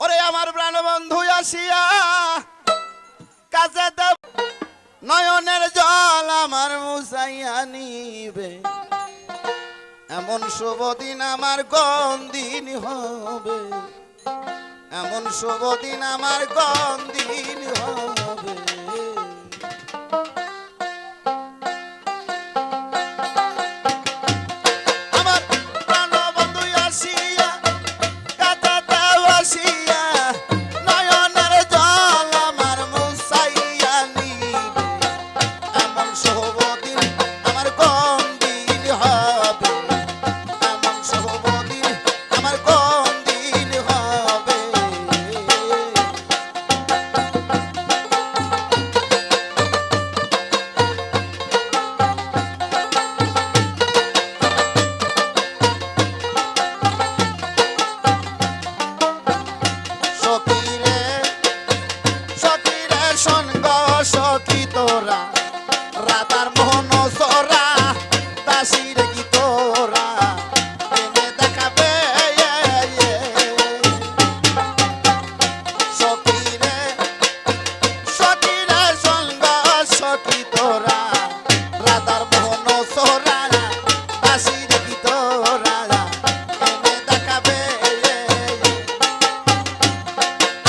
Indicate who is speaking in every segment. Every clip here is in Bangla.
Speaker 1: ওরে আমার প্রাণবন্ধু আসিয়া কাছে দেব নয়নের জল আমার মুছাইয়া নিবে, এমন শুভ দিন আমার কোন দিন হবে, এমন শুভ দিন আমার কোন দিন হবে। আমার প্রাণবন্ধু আসিয়া কাছে দেব আসিয়া নয়নের জল আমার মুছাইয়া নিবে, এমন শুভ দিন আমার কোন দিন হবে, এমন শুভ দিন আমার কোন দিন হবে। সখীরে সখীরে শোন গো সখী তোরা, রাধার মোহন সোরা দাসিরে কি তোরা এনে দেখাবে। সখীরে সখীরে শোন গো সখী তোরা, রাধার মোহন সোরা দাসিরে কি তোরা এনে দেখাবে।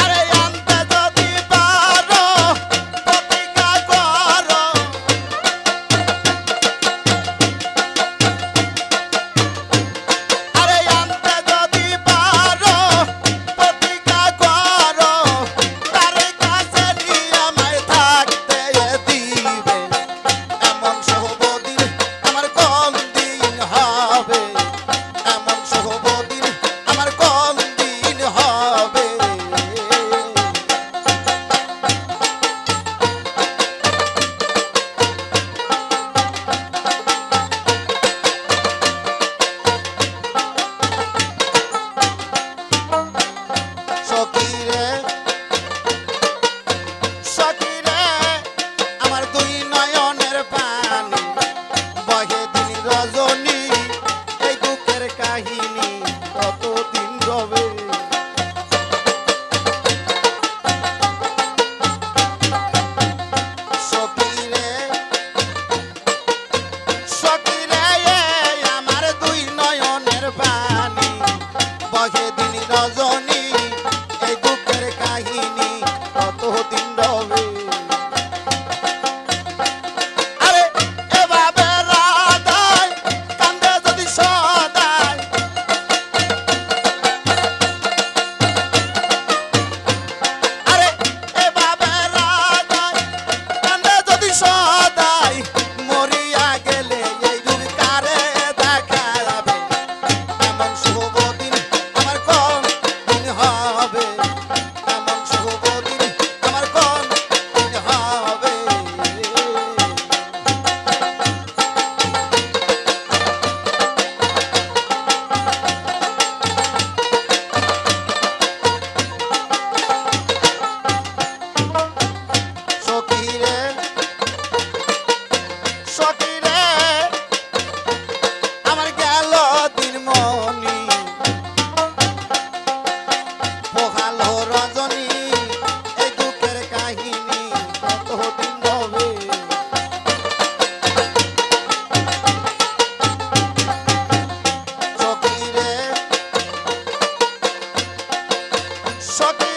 Speaker 1: আরে আনতে যদি পারো প্রতিজ্ঞা করো, আরে আনতে যদি পারো প্রতিজ্ঞা করো, তার কাছে নিয়ে আমায় থাকতে দিবে, এমন শুভ দিন আমার কোন দিন হবে, এমন শুভ দিন আমার কোন দিন হবে। সখীরে সখীরে আমার দুই নয়নের পানি বহে দিন রজনী, এই দুঃখের কাহিনী কতদিন রবে। সখীরে সখীরে আমার দুই নয়নের পানি বহে দিন রজনী, এই দুঃখের কাহিনী কতদিন রবে। আরে এভাবে রাধায় কান্দে যদি সদায়, আরে এভাবে রাধায় কান্দে যদি সদায়, মরিয়া গেলে এই রূপ কারে দেখাবে, এমন শুভ দিন আমার কোন দিন হবে, এমন শুভ দিন আমার কোন দিন হবে। সখীরে সখীরে আমার গেল দিন মনি পোহালো রজনী, এই দুঃখের কাহিনী কতদিন হবে। সখীরে সখী